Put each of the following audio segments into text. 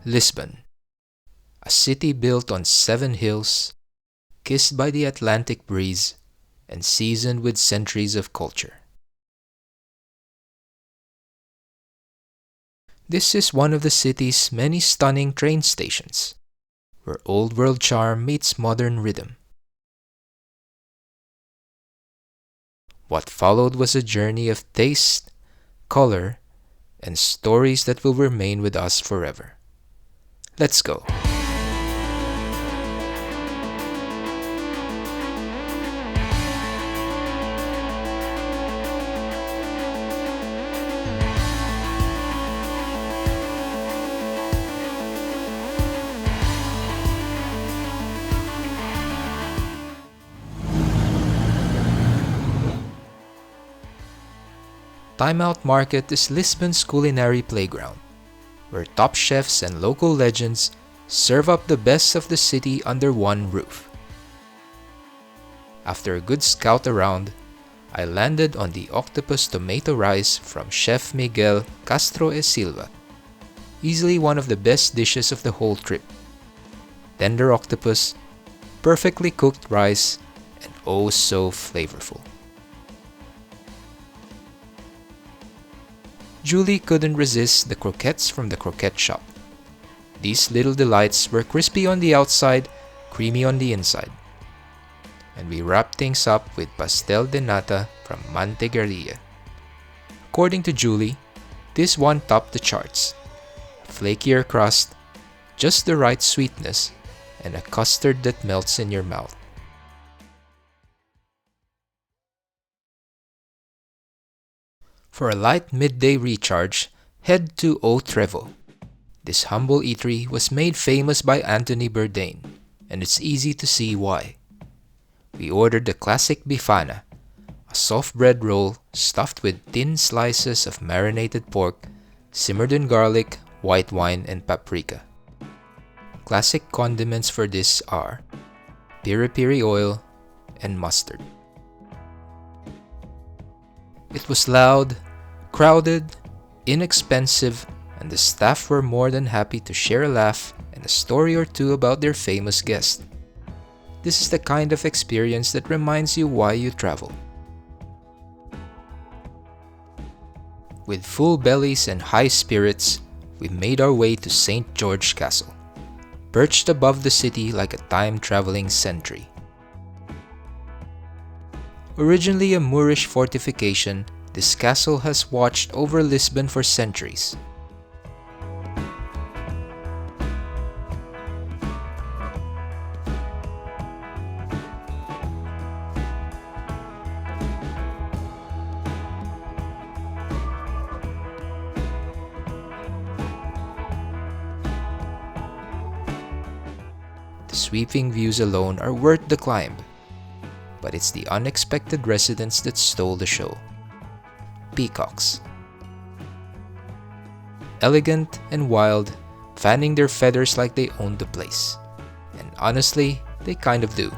Lisbon, a city built on 7 hills, kissed by the Atlantic breeze, and seasoned with centuries of culture. This is one of the city's many stunning train stations, where old-world charm meets modern rhythm. What followed was a journey of taste, color, and stories that will remain with us forever. Let's go. Time Out Market is Lisbon's culinary playground, where top chefs and local legends serve up the best of the city under one roof. After a good scout around, I landed on the octopus tomato rice from Chef Miguel, Castro e Silva, easily one of the best dishes of the whole trip. Tender octopus, perfectly cooked rice, and oh so flavorful. Julie couldn't resist the croquettes from the croquette shop. These little delights were crispy on the outside, creamy on the inside. And we wrapped things up with pastel de nata from Manteigeria. According to Julie, this one topped the charts. A flakier crust, just the right sweetness, and a custard that melts in your mouth. For a light midday recharge, head to O'Trevo. This humble eatery was made famous by Anthony Bourdain, and it's easy to see why. We ordered the classic bifana, a soft bread roll stuffed with thin slices of marinated pork, simmered in garlic, white wine, and paprika. Classic condiments for this are piri-piri oil and mustard. It was loud, crowded, inexpensive, and the staff were more than happy to share a laugh and a story or two about their famous guest. This is the kind of experience that reminds you why you travel. With full bellies and high spirits, we made our way to St. Jorge Castle, perched above the city like a time-traveling sentry. Originally a Moorish fortification, this castle has watched over Lisbon for centuries. The sweeping views alone are worth the climb, but it's the unexpected residents that stole the show. Peacocks. Elegant and wild, fanning their feathers like they owned the place. And honestly, they kind of do.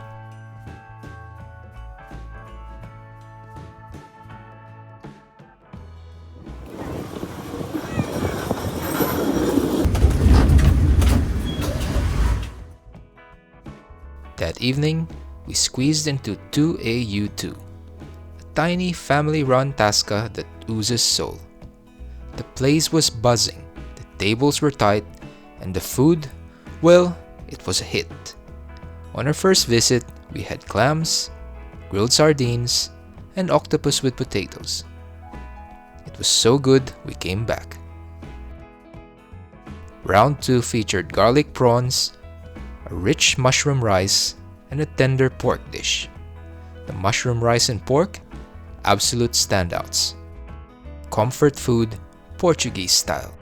That evening, we squeezed into 2AU2, a tiny family-run tasca that oozes soul. The place was buzzing, the tables were tight, and the food, well, it was a hit. On our first visit, we had clams, grilled sardines, and octopus with potatoes. It was so good, we came back. Round 2 featured garlic prawns, a rich mushroom rice, and a tender pork dish. The mushroom rice and pork, absolute standouts. Comfort food, Portuguese style.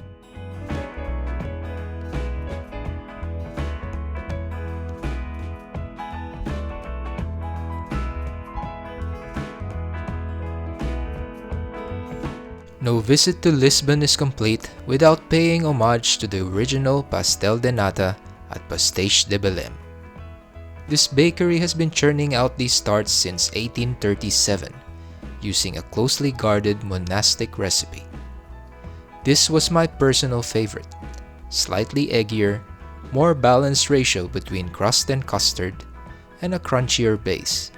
No visit to Lisbon is complete without paying homage to the original pastel de nata at Pasteis de Belem. This bakery has been churning out these tarts since 1837, using a closely guarded monastic recipe. This was my personal favorite, slightly eggier, more balanced ratio between crust and custard, and a crunchier base.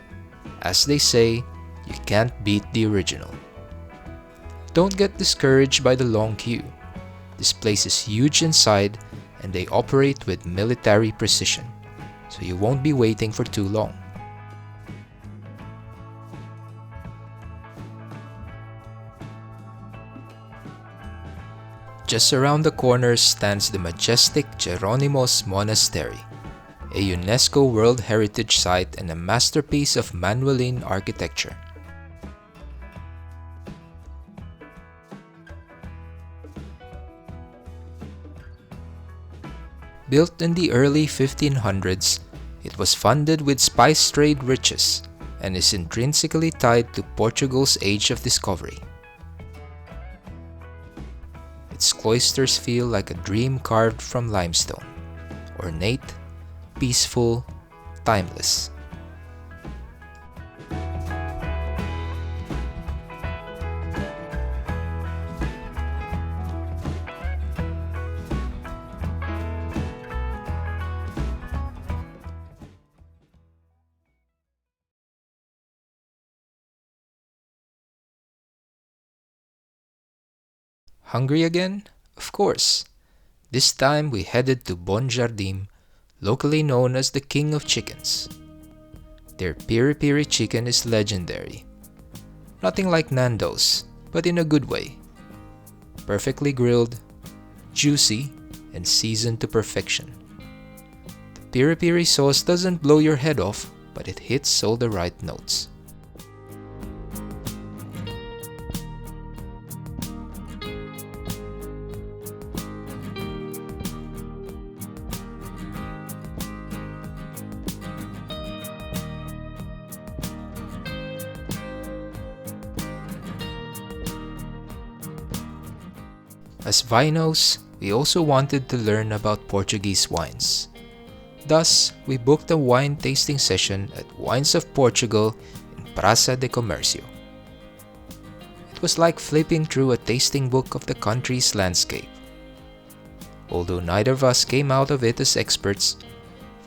As they say, you can't beat the original. Don't get discouraged by the long queue. This place is huge inside and they operate with military precision, so you won't be waiting for too long. Just around the corner stands the majestic Jeronimos Monastery, a UNESCO World Heritage Site and a masterpiece of Manueline architecture. Built in the early 1500s, it was funded with spice trade riches and is intrinsically tied to Portugal's age of discovery. Its cloisters feel like a dream carved from limestone, ornate, peaceful, timeless. Hungry again? Of course. This time we headed to Bonjardim, locally known as the King of Chickens. Their piri-piri chicken is legendary. Nothing like Nando's, but in a good way. Perfectly grilled, juicy, and seasoned to perfection. The piri-piri sauce doesn't blow your head off, but it hits all the right notes. As vinos, we also wanted to learn about Portuguese wines. Thus, we booked a wine tasting session at Wines of Portugal in Praça de Comércio. It was like flipping through a tasting book of the country's landscape. Although neither of us came out of it as experts,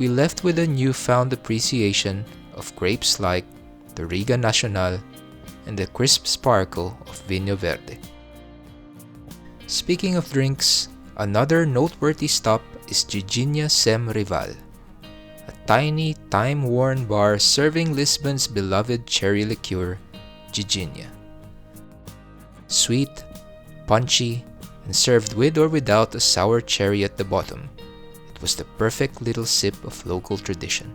we left with a newfound appreciation of grapes like the Riga Nacional and the crisp sparkle of Vinho Verde. Speaking of drinks, another noteworthy stop is Ginjinha Sem Rival, a tiny, time-worn bar serving Lisbon's beloved cherry liqueur, Ginjinha. Sweet, punchy, and served with or without a sour cherry at the bottom, it was the perfect little sip of local tradition.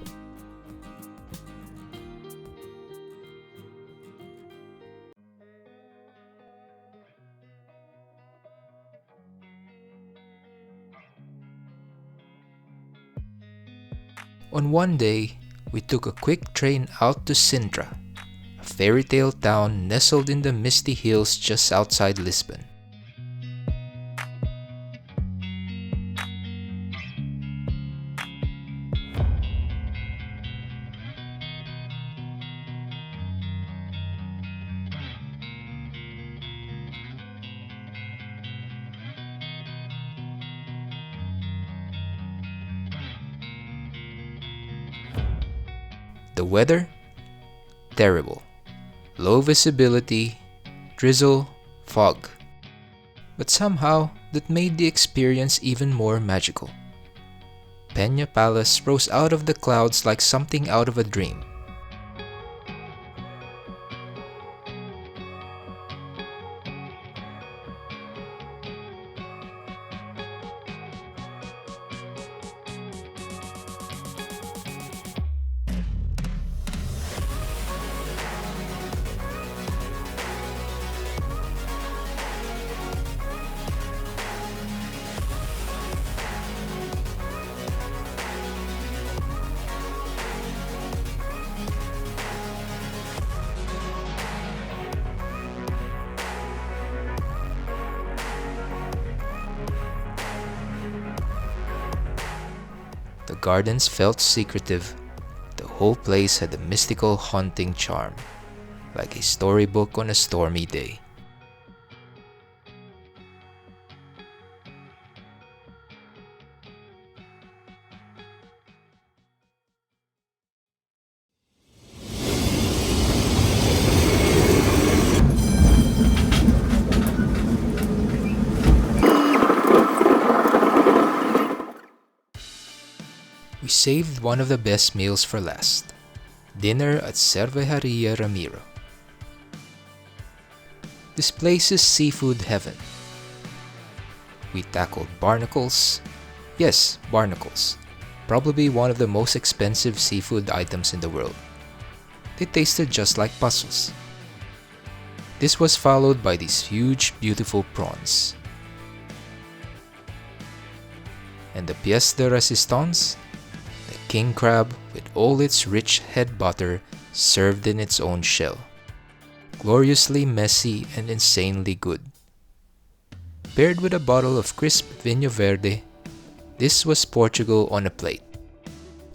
On one day, we took a quick train out to Sintra, a fairy tale town nestled in the misty hills just outside Lisbon. The weather? Terrible. Low visibility, drizzle, fog. But somehow, that made the experience even more magical. Pena Palace rose out of the clouds like something out of a dream. The gardens felt secretive. The whole place had a mystical, haunting charm, like a storybook on a stormy day. saved one of the best meals for last. Dinner at Cervejaria Ramiro. This place is seafood heaven. We tackled barnacles. Yes, barnacles. Probably one of the most expensive seafood items in the world. They tasted just like puzzles. This was followed by these huge, beautiful prawns. And the pièce de résistance? The king crab with all its rich head butter served in its own shell. Gloriously messy and insanely good. Paired with a bottle of crisp Vinho Verde, this was Portugal on a plate.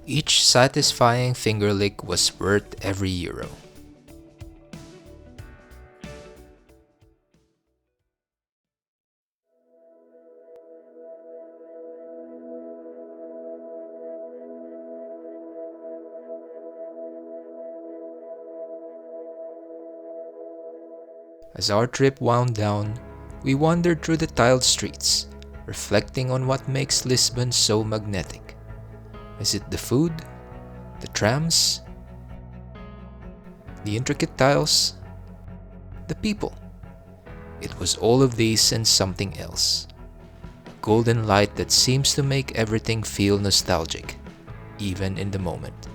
Each satisfying finger lick was worth every euro. As our trip wound down, we wandered through the tiled streets, reflecting on what makes Lisbon so magnetic. Is it the food? The trams? The intricate tiles? The people? It was all of these and something else. A golden light that seems to make everything feel nostalgic, even in the moment.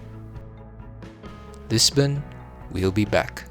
Lisbon, we'll be back.